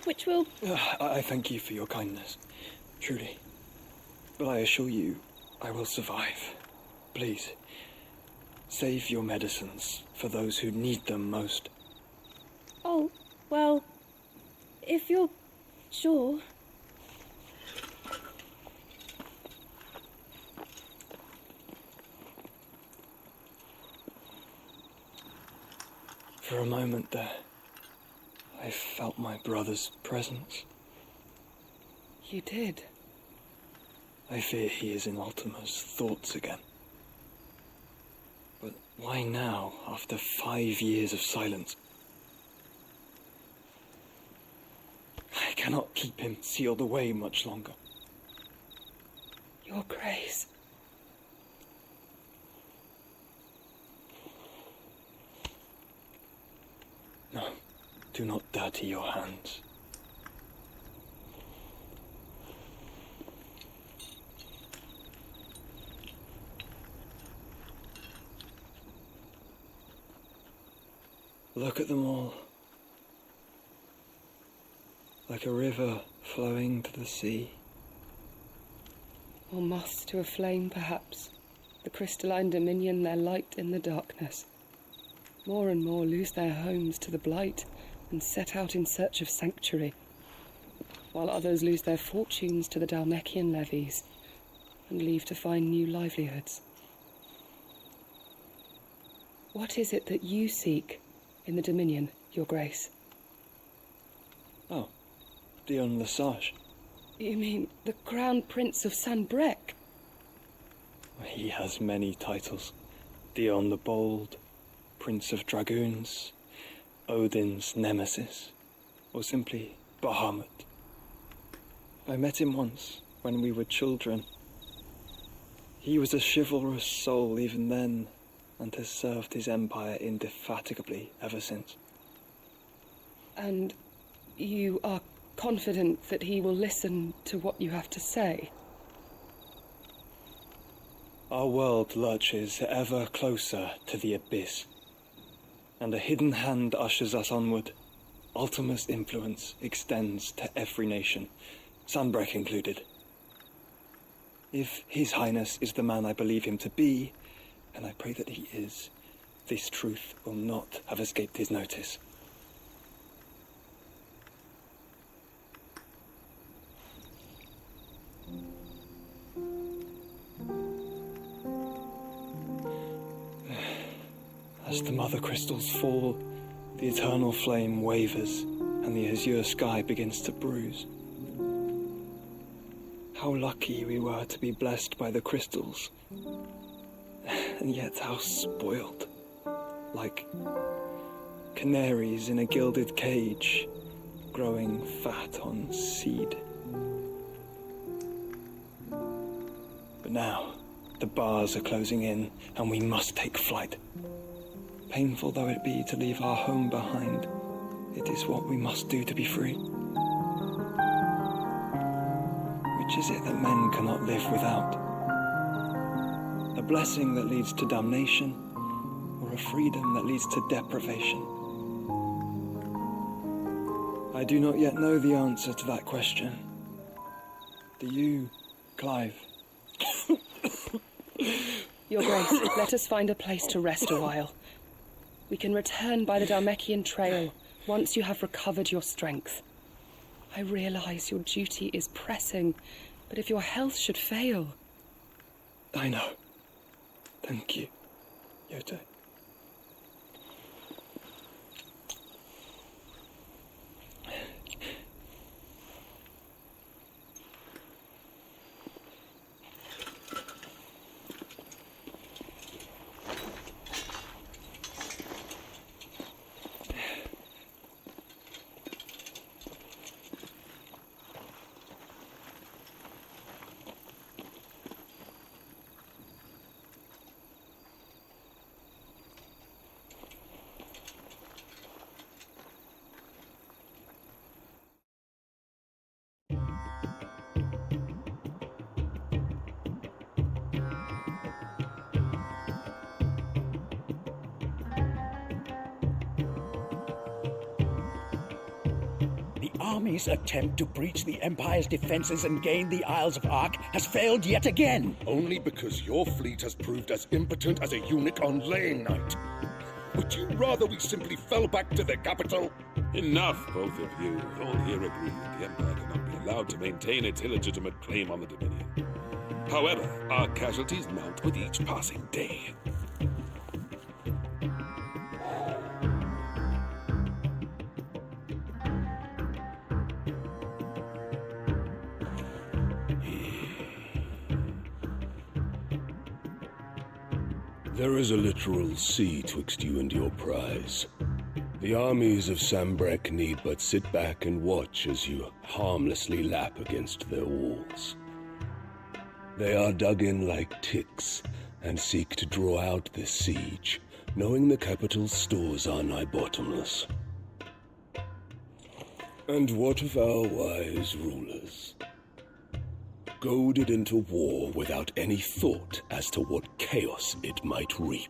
tonic which will... I thank you for your kindness, truly. But I assure you, I will survive. Please, save your medicines for those who need them most. Oh, well, if you're sure... For a moment there, I felt my brother's presence. You did? I fear he is in Ultima's thoughts again. But why now, after 5 years of silence? I cannot keep him sealed away much longer. Your Grace. No, do not dirty your hands. Look at them all. Like a river flowing to the sea. Or moths to a flame, perhaps. The crystalline dominion their light in the darkness. More and more lose their homes to the blight and set out in search of sanctuary, while others lose their fortunes to the Dalmekian levies and leave to find new livelihoods. What is it that you seek in the Dominion, Your Grace? Oh, Dion Lesage. You mean the Crown Prince of Sanbrec? He has many titles. Dion the Bold, Prince of Dragoons, Odin's Nemesis, or simply Bahamut. I met him once, when we were children. He was a chivalrous soul even then, and has served his empire indefatigably ever since. And you are confident that he will listen to what you have to say? Our world lurches ever closer to the abyss, and a hidden hand ushers us onward. Ultima's influence extends to every nation, Sanbrec included. If His Highness is the man I believe him to be, and I pray that he is, this truth will not have escaped his notice. As the mother crystals fall, the eternal flame wavers, and the azure sky begins to bruise. How lucky we were to be blessed by the crystals, and yet how spoiled, like canaries in a gilded cage, growing fat on seed. But now, the bars are closing in, and we must take flight. Painful though it be to leave our home behind, it is what we must do to be free. Which is it that men cannot live without? A blessing that leads to damnation, or a freedom that leads to deprivation? I do not yet know the answer to that question. Do you, Clive? Your Grace, let us find a place to rest a while. We can return by the Dalmekian trail once you have recovered your strength. I realize your duty is pressing, but if your health should fail... I know. Thank you, Yote. army's attempt to breach the Empire's defenses and gain the Isles of Ark has failed yet again. Only because your fleet has proved as impotent as a eunuch on laying night. Would you rather we simply fell back to the capital? Enough, both of you. All here agree that the Empire cannot be allowed to maintain its illegitimate claim on the Dominion. However, our casualties mount with each passing day. There is a literal sea twixt you and your prize. The armies of Sambrek need but sit back and watch as you harmlessly lap against their walls. They are dug in like ticks and seek to draw out this siege, knowing the capital's stores are nigh bottomless. And what of our wise rulers? Goaded into war without any thought as to what chaos it might reap.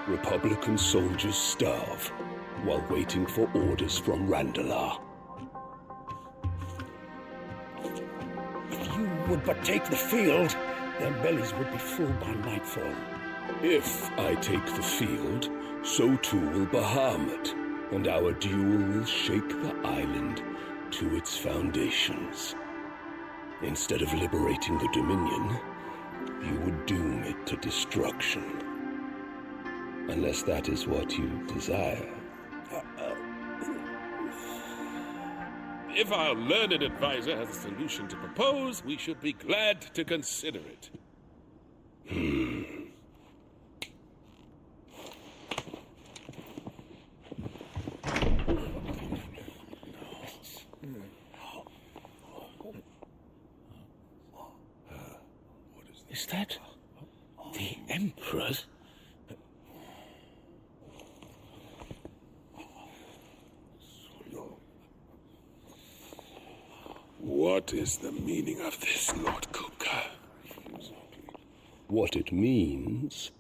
Republican soldiers starve while waiting for orders from Randalar. If you would but take the field, their bellies would be full by nightfall. If I take the field, so too will Bahamut, and our duel will shake the island to its foundations. Instead of liberating the Dominion, you would doom it to destruction. Unless that is what you desire. If our learned advisor has a solution to propose, we should be glad to consider it. Is that the Emperor's? What is the meaning of this, Lord Kupka? What it means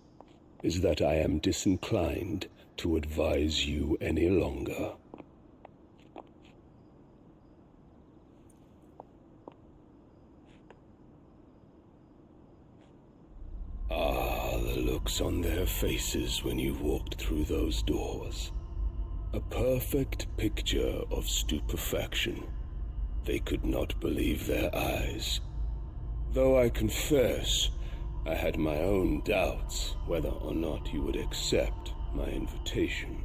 is that I am disinclined to advise you any longer. The looks on their faces when you walked through those doors. A perfect picture of stupefaction. They could not believe their eyes. Though I confess, I had my own doubts whether or not you would accept my invitation.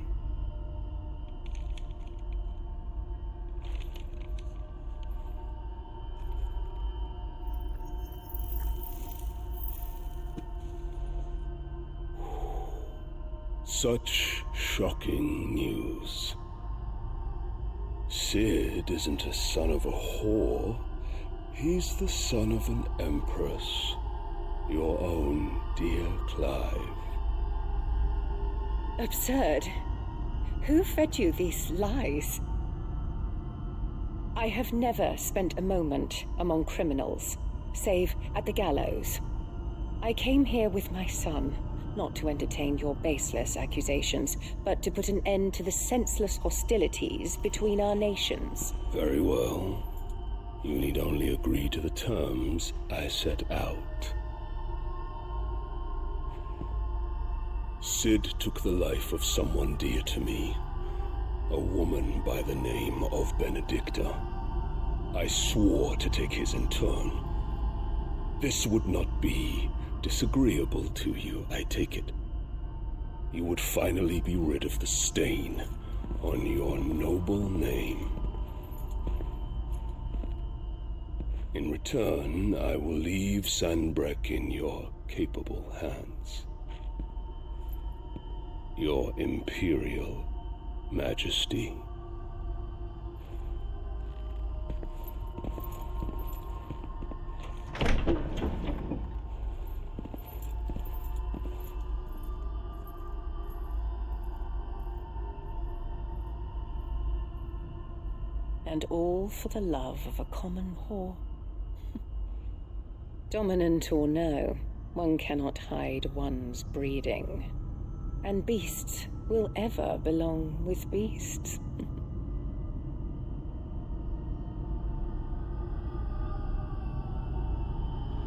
Such shocking news. Sid isn't a son of a whore. He's the son of an empress. Your own dear Clive. Absurd. Who fed you these lies? I have never spent a moment among criminals, save at the gallows. I came here with my son, not to entertain your baseless accusations, but to put an end to the senseless hostilities between our nations. Very well. You need only agree to the terms I set out. Sid took the life of someone dear to me, a woman by the name of Benedicta. I swore to take his in turn. This would not be disagreeable to you, I take it. You would finally be rid of the stain on your noble name. In return, I will leave Sanbrek in your capable hands. Your Imperial Majesty. And all for the love of a common whore. Dominant or no, one cannot hide one's breeding. And beasts will ever belong with beasts.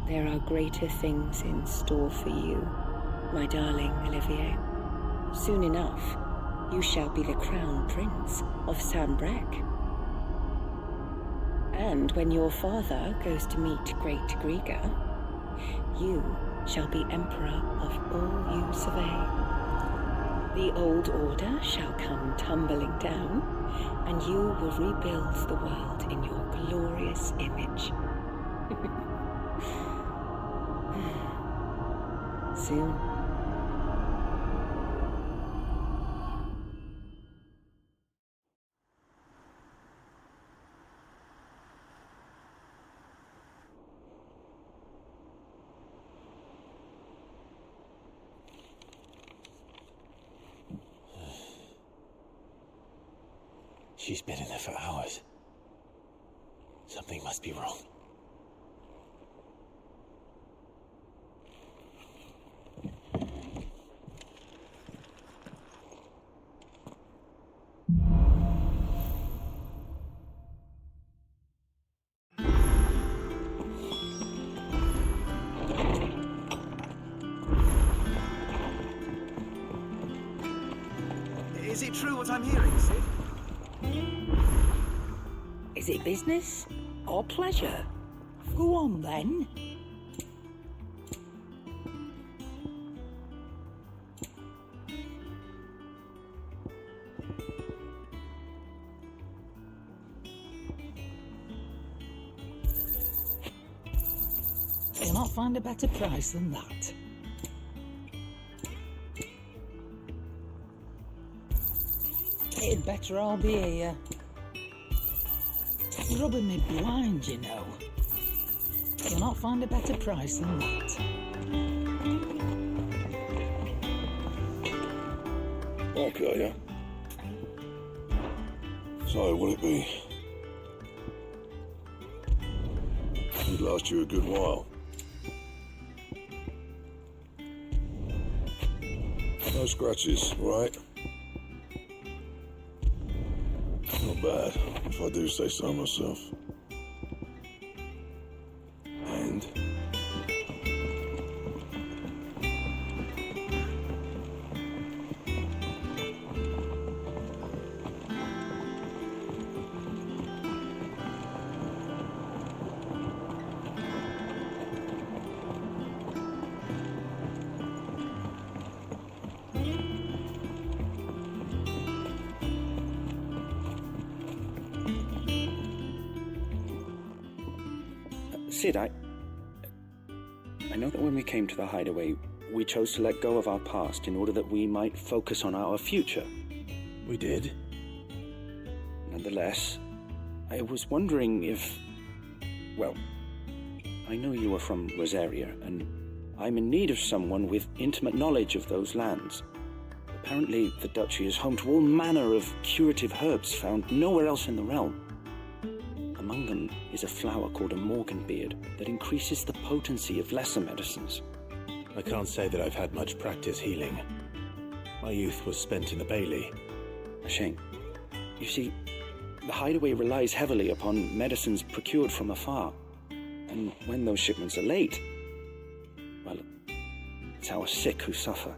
There are greater things in store for you, my darling Olivier. Soon enough, you shall be the crown prince of Sambrec. And when your father goes to meet Great Griga, you shall be emperor of all you survey. The old order shall come tumbling down, and you will rebuild the world in your glorious image. Soon. She's been in there for hours. Something must be wrong. Is it true what I'm hearing, Sid? Is it business or pleasure? Go on then. You'll not find a better price than that. It'd better all be here. Rubbing me blind, you know. You'll not find a better price than that. Okay, yeah. So, what'll it be? It'd last you a good while. No scratches, right? Not bad, if I do say so myself. And? Sid, I know that when we came to the hideaway, we chose to let go of our past in order that we might focus on our future. We did. Nonetheless, I was wondering if... Well, I know you are from Rosaria, and I'm in need of someone with intimate knowledge of those lands. Apparently, the duchy is home to all manner of curative herbs found nowhere else in the realm. Among them is a flower called a morganbeard that increases the potency of lesser medicines. I can't say that I've had much practice healing. My youth was spent in the Bailey. A shame. You see, the hideaway relies heavily upon medicines procured from afar. And when those shipments are late, well, it's our sick who suffer.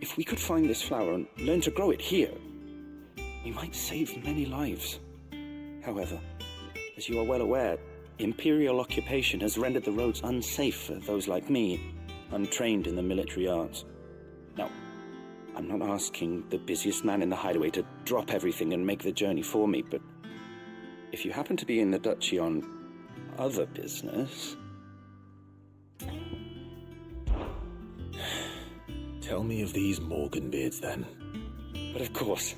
If we could find this flower and learn to grow it here, we might save many lives. However, as you are well aware, imperial occupation has rendered the roads unsafe for those like me, untrained in the military arts. Now, I'm not asking the busiest man in the hideaway to drop everything and make the journey for me, but if you happen to be in the duchy on other business... Tell me of these morganbeards, then. But of course.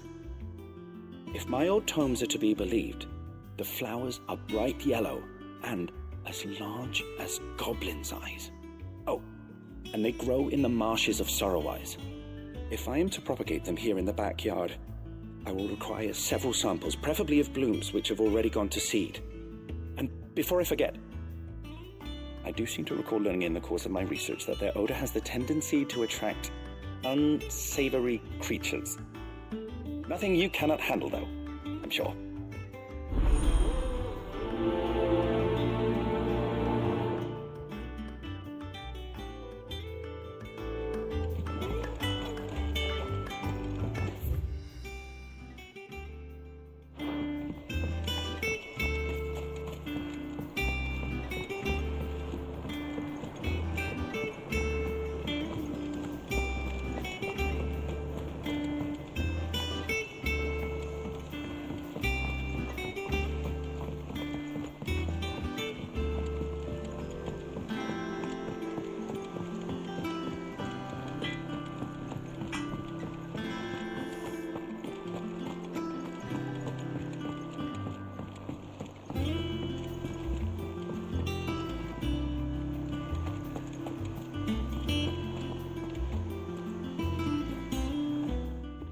If my old tomes are to be believed, the flowers are bright yellow and as large as goblins' eyes. Oh, and they grow in the marshes of Sorrowise. If I am to propagate them here in the backyard, I will require several samples, preferably of blooms which have already gone to seed. And before I forget, I do seem to recall learning in the course of my research that their odor has the tendency to attract unsavory creatures. Nothing you cannot handle, though, I'm sure.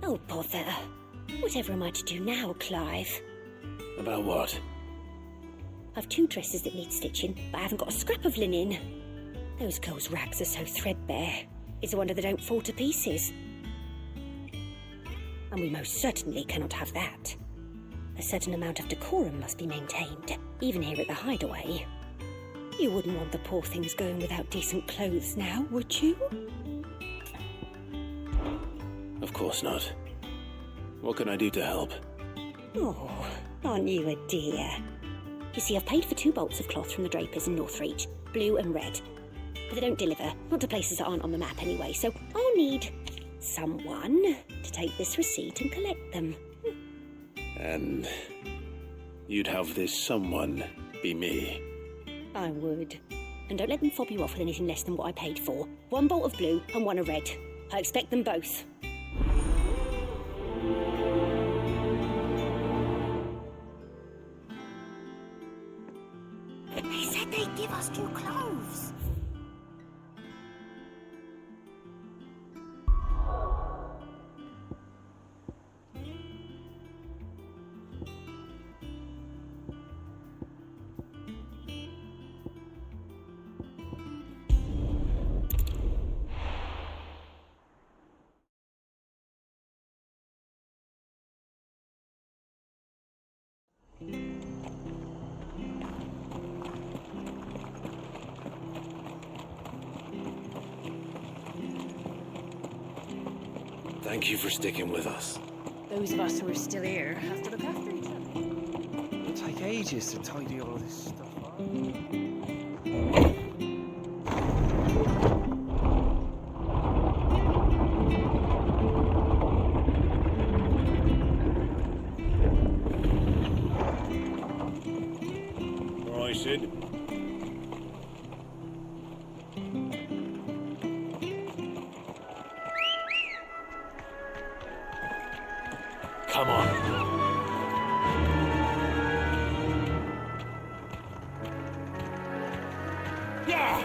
Oh, bother. Whatever am I to do now, Clive? About what? I've 2 dresses that need stitching, but I haven't got a scrap of linen. Those girls' rags are so threadbare. It's a wonder they don't fall to pieces. And we most certainly cannot have that. A certain amount of decorum must be maintained, even here at the Hideaway. You wouldn't want the poor things going without decent clothes now, would you? Of course not. What can I do to help? Oh, aren't you a dear? You see, I've paid for 2 bolts of cloth from the drapers in Northreach, blue and red. But they don't deliver, not to places that aren't on the map anyway, so I'll need someone to take this receipt and collect them. And you'd have this someone be me? I would. And don't let them fob you off with anything less than what I paid for. 1 bolt of blue and 1 of red. I expect them both. They said they'd give us 2 cloves. Thank you for sticking with us. Those of us who are still here have to look after each other. It'll take ages to tidy all this stuff up. All right, Sid. Come on. Yeah!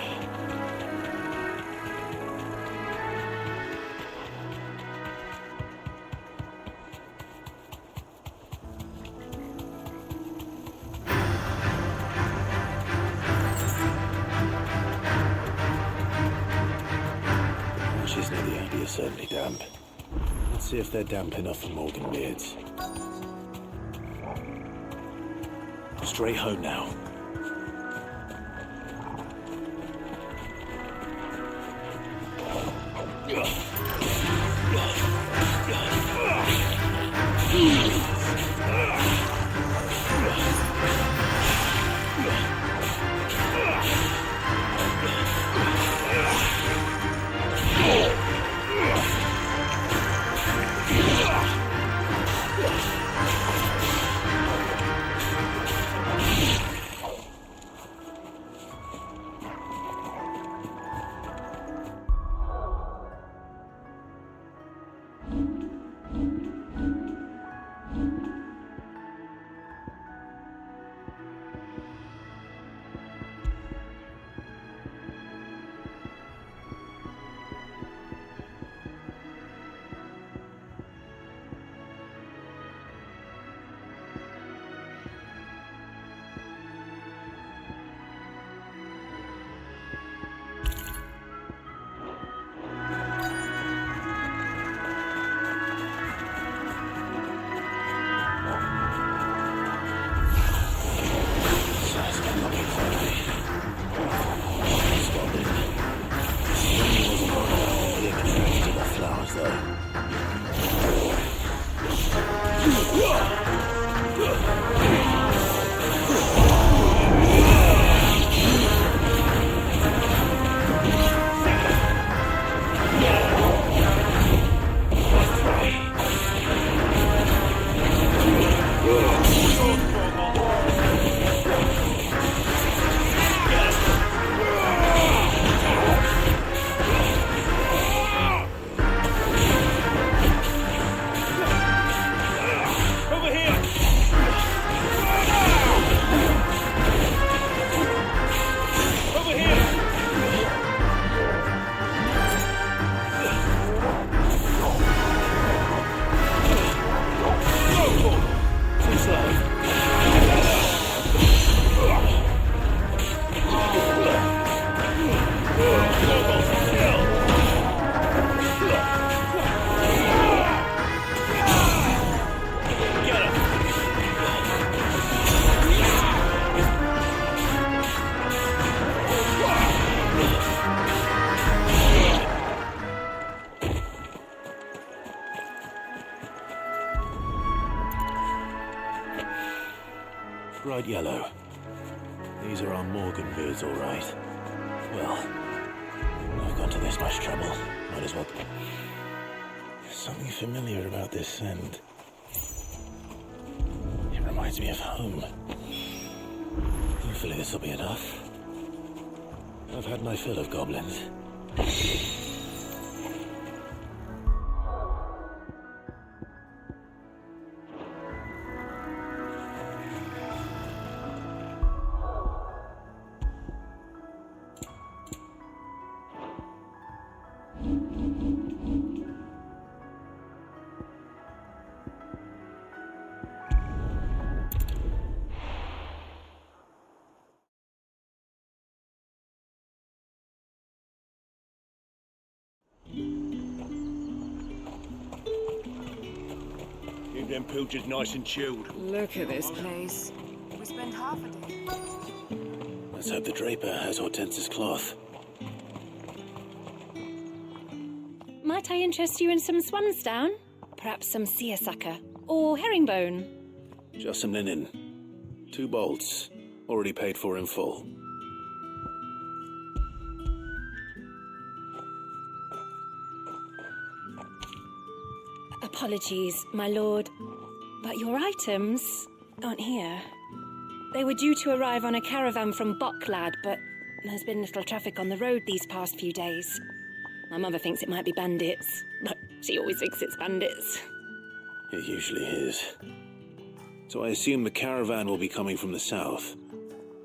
She's near the idea, certainly damp. Let's see if they're damp enough for Morgan beards. Straight home now. bright yellow. These are our Morgan beards, all right. Well, I've gone to this much trouble. Might as well... There's something familiar about this scent. It reminds me of home. Hopefully this will be enough. I've had my fill of goblins. Keep them pilchers nice and chilled. Look at this place. We spend half a day. Let's hope the Draper has Hortense's cloth. Might I interest you in some swansdown? Perhaps some seersucker? Or herringbone? Just some linen. 2 bolts. Already paid for in full. Apologies, my lord, but your items aren't here. They were due to arrive on a caravan from Bocklad, but there's been little traffic on the road these past few days. My mother thinks it might be bandits, but she always thinks it's bandits. It usually is. So I assume the caravan will be coming from the south.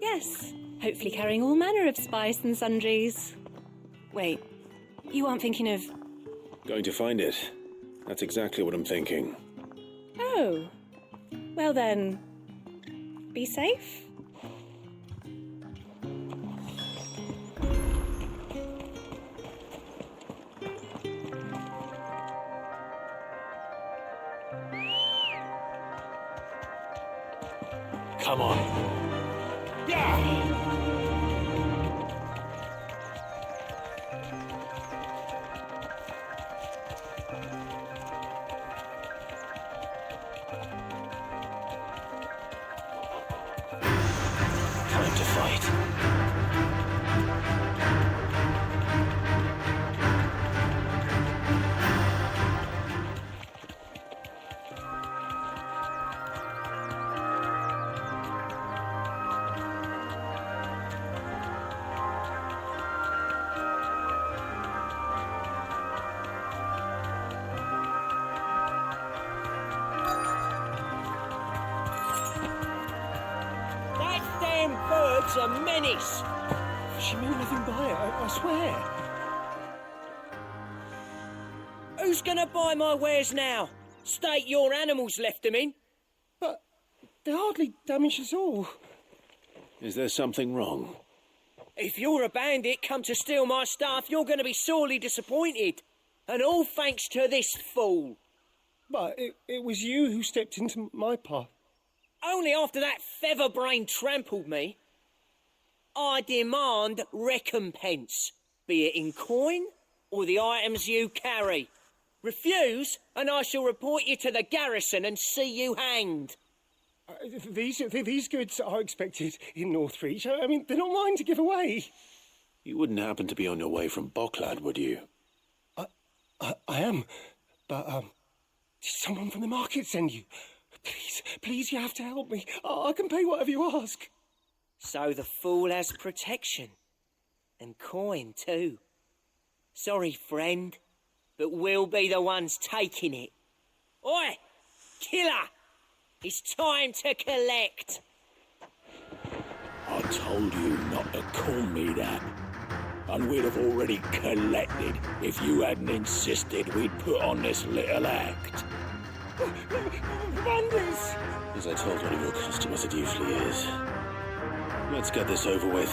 Yes, hopefully carrying all manner of spice and sundries. Wait, you aren't thinking of... Going to find it. That's exactly what I'm thinking. Oh. Well then, be safe. Come on. Time to fight. Bird's a menace. She meant nothing by it, I swear. Who's gonna buy my wares now? State your animals left them in. But they hardly damage us all. Is there something wrong? If you're a bandit come to steal my stuff, you're gonna be sorely disappointed. And all thanks to this fool. But it was you who stepped into my path. Only after that featherbrain trampled me. I demand recompense, be it in coin or the items you carry. Refuse, and I shall report you to the garrison and see you hanged. These goods are expected in Northreach. I mean, they're not mine to give away. You wouldn't happen to be on your way from Bocklad, would you? I am, but did someone from the market send you? Please, you have to help me. I can pay whatever you ask. So the fool has protection. And coin, too. Sorry, friend, but we'll be the ones taking it. Oi! Killer! It's time to collect. I told you not to call me that. And we'd have already collected if you hadn't insisted we'd put on this little act. Bandits! As I told one of your customers, it usually is. Let's get this over with.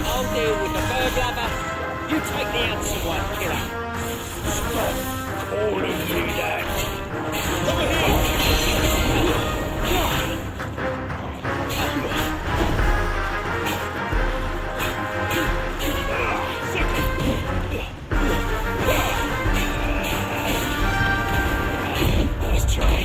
I'll deal with the bird lover. You take the handsome one, killer. Stop calling me that. Nice try.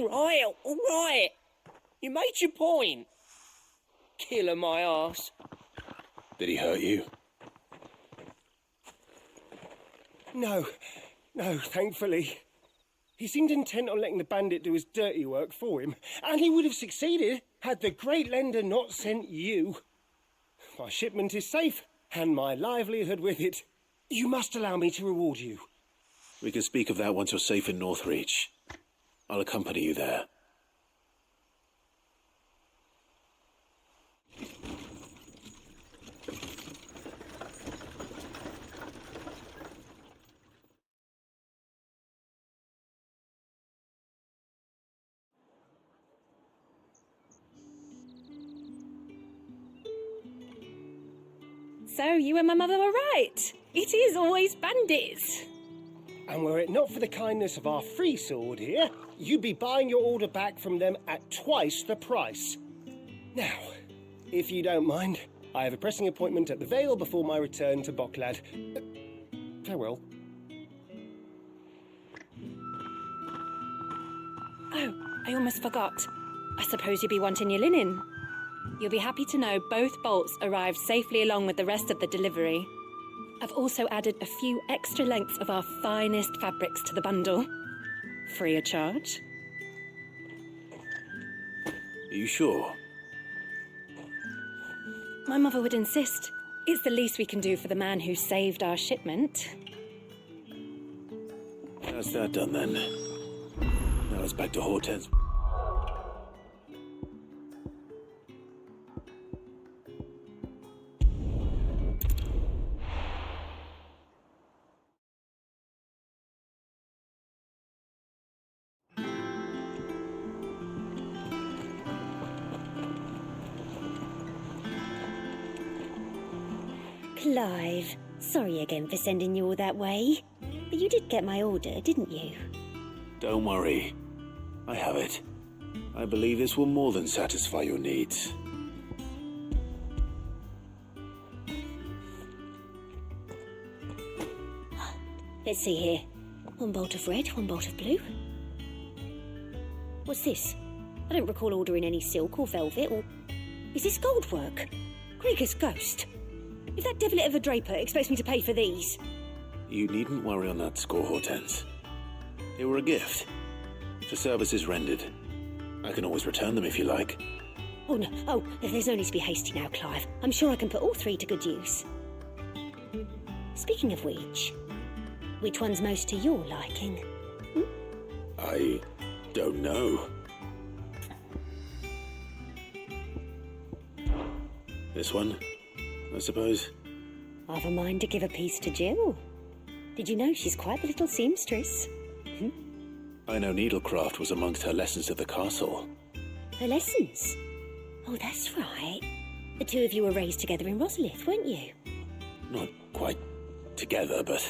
all right. You made your point. Killer my arse. Did he hurt you? No, thankfully. He seemed intent on letting the bandit do his dirty work for him, and he would have succeeded had the great lender not sent you. My shipment is safe, and my livelihood with it. You must allow me to reward you. We can speak of that once you're safe in Northreach. I'll accompany you there. So, you and my mother were right. It is always bandits. And were it not for the kindness of our free sword here, you'd be buying your order back from them at twice the price. Now, if you don't mind, I have a pressing appointment at the Vale before my return to Bocklad. Farewell. Oh, I almost forgot. I suppose you'll be wanting your linen. You'll be happy to know both bolts arrived safely along with the rest of the delivery. I've also added a few extra lengths of our finest fabrics to the bundle. Free of charge. Are you sure? My mother would insist. It's the least we can do for the man who saved our shipment. That's that done then. Now it's back to Hortense. Clive, sorry again for sending you all that way. But you did get my order, didn't you? Don't worry. I have it. I believe this will more than satisfy your needs. Let's see here. One bolt of red, one bolt of blue. What's this? I don't recall ordering any silk or velvet or... Is this gold work? Gregor's ghost. If that devilet of a draper expects me to pay for these... You needn't worry on that score, Hortense. They were a gift. For services rendered. I can always return them if you like. Oh, no. Oh, there's no need to be hasty now, Clive. I'm sure I can put all three to good use. Speaking of which one's most to your liking? I don't know. This one, I suppose. I've a mind to give a piece to Jill. Did you know she's quite the little seamstress? I know needlecraft was amongst her lessons at the castle. Her lessons? Oh, that's right. The two of you were raised together in Rosalith, weren't you? Not quite together, but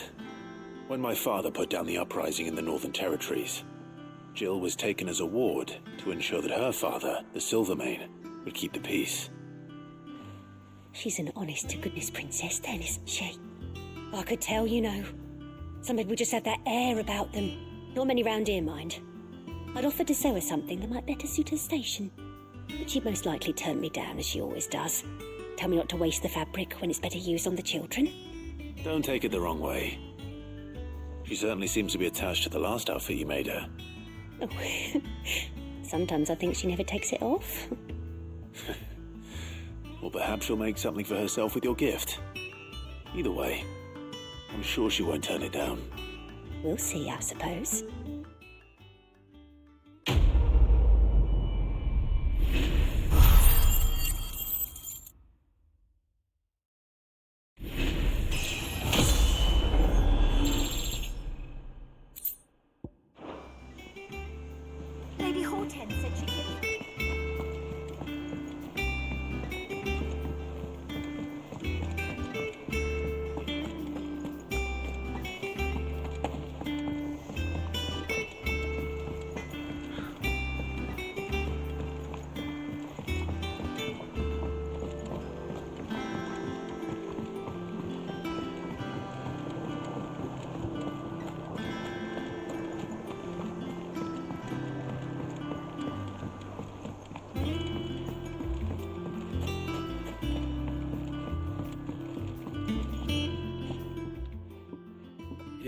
when my father put down the uprising in the Northern Territories, Jill was taken as a ward to ensure that her father, the Silvermane, would keep the peace. She's an honest-to-goodness princess then, isn't she? I could tell, you know. Some people just have that air about them. Not many round here, mind. I'd offered to sew her something that might better suit her station. But she'd most likely turn me down, as she always does. Tell me not to waste the fabric when it's better used on the children. Don't take it the wrong way. She certainly seems to be attached to the last outfit you made her. Oh, sometimes I think she never takes it off. Or perhaps she'll make something for herself with your gift. Either way, I'm sure she won't turn it down. We'll see, I suppose. Lady Hortense said she'd give...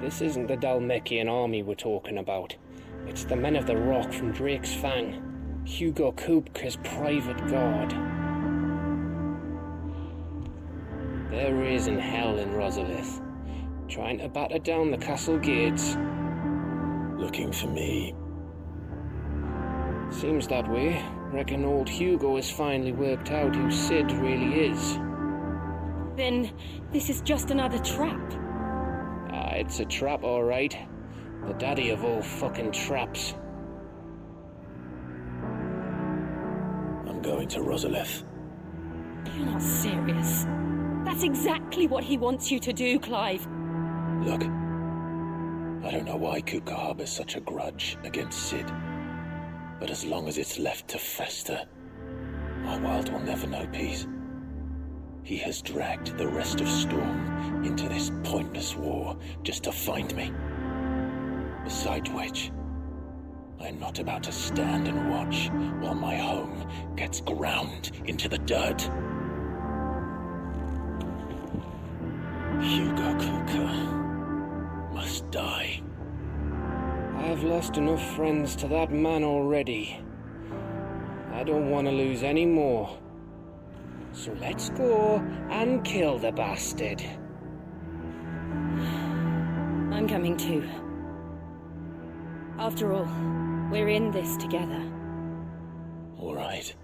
This isn't the Dalmekian army we're talking about. It's the men of the Rock from Drake's Fang. Hugo Kupka's private guard. There is in hell in Rosalith, trying to batter down the castle gates. Looking for me. Seems that way. Reckon old Hugo has finally worked out who Sid really is. Then this is just another trap. Ah, it's a trap, all right. The daddy of all fucking traps. I'm going to Rosalith. You're not serious. That's exactly what he wants you to do, Clive. Look, I don't know why Kupka harbors such a grudge against Sid. But as long as it's left to fester, our world will never know peace. He has dragged the rest of Storm into this pointless war just to find me. Besides which, I'm not about to stand and watch while my home gets ground into the dirt. Hugo Kupka must die. I've lost enough friends to that man already. I don't want to lose any more. So let's go and kill the bastard. I'm coming too. After all, we're in this together. All right.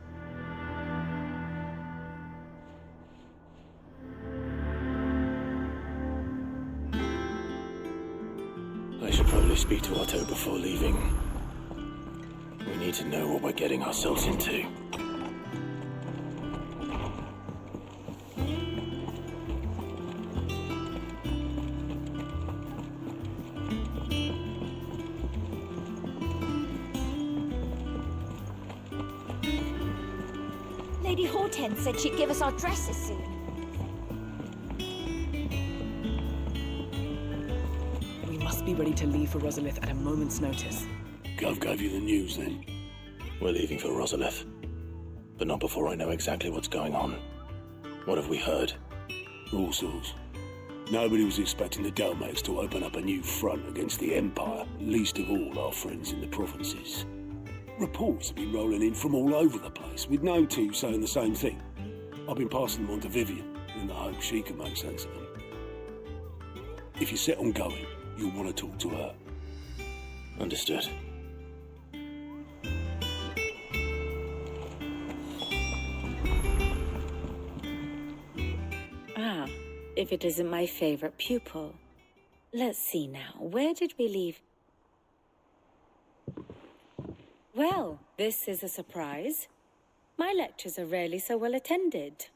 I should probably speak to Otto before leaving. We need to know what we're getting ourselves into. Lady Hortense said she'd give us our dresses soon. We must be ready to leave for Rosalith at a moment's notice. Gov gave you the news then? We're leaving for Rosalith, but not before I know exactly what's going on. What have we heard? All sorts. Nobody was expecting the Dalmaks to open up a new front against the Empire, least of all our friends in the provinces. Reports have been rolling in from all over the place, with no two saying the same thing. I've been passing them on to Vivian, in the hope she can make sense of them. If you're set on going, you'll want to talk to her. Understood. Ah, if it isn't my favorite pupil. Let's see now, where did we leave? Well, this is a surprise. My lectures are rarely so well attended.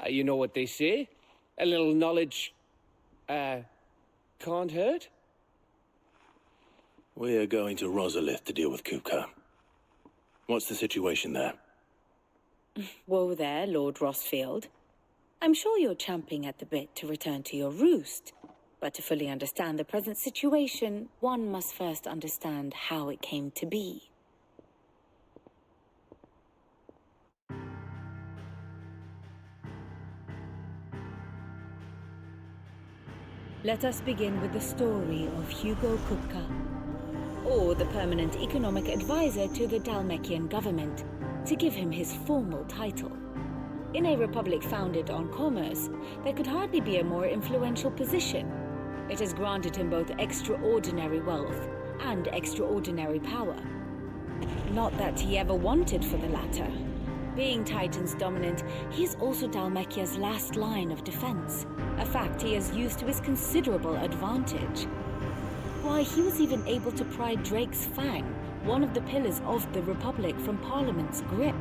You know what they say? A little knowledge, can't hurt? We're going to Rosalith to deal with Kupka. What's the situation there? Whoa there, Lord Rossfield. I'm sure you're champing at the bit to return to your roost. But to fully understand the present situation, one must first understand how it came to be. Let us begin with the story of Hugo Kupka, or the permanent economic advisor to the Dalmekian government, to give him his formal title. In a republic founded on commerce, there could hardly be a more influential position. It has granted him both extraordinary wealth and extraordinary power. Not that he ever wanted for the latter. Being Titan's dominant, he is also Dalmekia's last line of defense, a fact he has used to his considerable advantage. Why, he was even able to pry Drake's Fang, one of the pillars of the Republic, from Parliament's grip.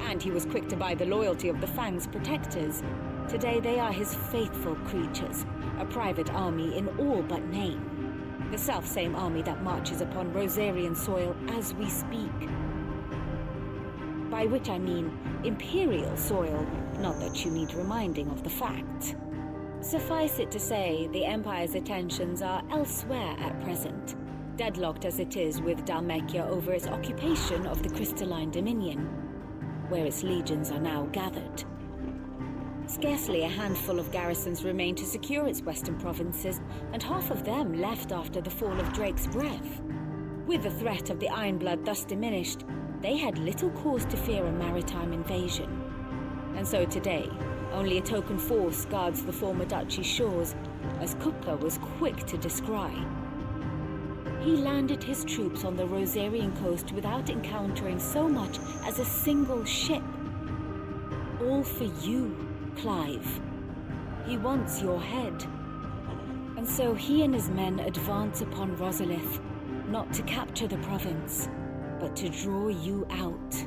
And he was quick to buy the loyalty of the Fang's protectors. Today they are his faithful creatures, a private army in all but name. The self-same army that marches upon Rosarian soil as we speak. By which I mean imperial soil, not that you need reminding of the fact. Suffice it to say, the Empire's attentions are elsewhere at present, deadlocked as it is with Dalmekia over its occupation of the Crystalline Dominion, where its legions are now gathered. Scarcely a handful of garrisons remained to secure its western provinces, and half of them left after the fall of Drake's breath. With the threat of the Ironblood thus diminished, they had little cause to fear a maritime invasion. And so today, only a token force guards the former duchy's shores, as Kupka was quick to descry. He landed his troops on the Rosarian coast without encountering so much as a single ship. All for you, Clive. He wants your head. And so he and his men advance upon Rosalith, not to capture the province, but to draw you out.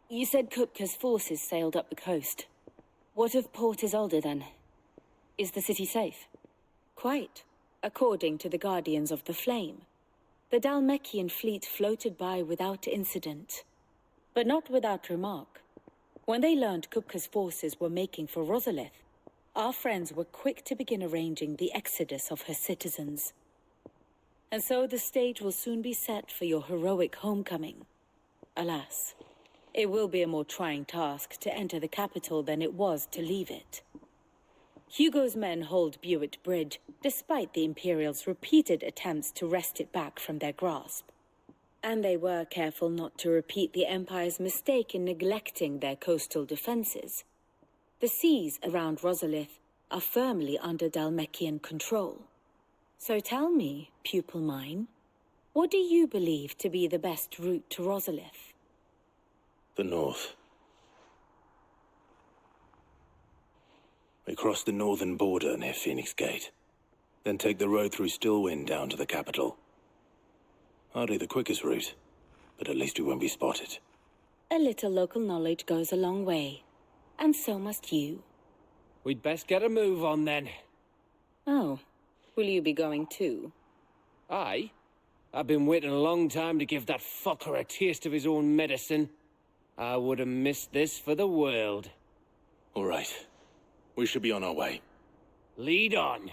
You said Kupka's forces sailed up the coast. What of Port Isolde then? Is the city safe? Quite, according to the Guardians of the Flame. The Dhalmekian fleet floated by without incident, but not without remark. When they learned Kupka's forces were making for Rosalith, our friends were quick to begin arranging the exodus of her citizens. And so the stage will soon be set for your heroic homecoming. Alas, it will be a more trying task to enter the capital than it was to leave it. Hugo's men hold Buet Bridge, despite the Imperials' repeated attempts to wrest it back from their grasp. And they were careful not to repeat the Empire's mistake in neglecting their coastal defenses. The seas around Rosalith are firmly under Dhalmekian control. So tell me, pupil mine, what do you believe to be the best route to Rosalith? The north. We cross the northern border near Phoenix Gate, then take the road through Stillwind down to the capital. Hardly the quickest route, but at least we won't be spotted. A little local knowledge goes a long way, and so must you. We'd best get a move on then. Oh, will you be going too? Aye. I've been waiting a long time to give that fucker a taste of his own medicine. I would have missed this for the world. All right. We should be on our way. Lead on.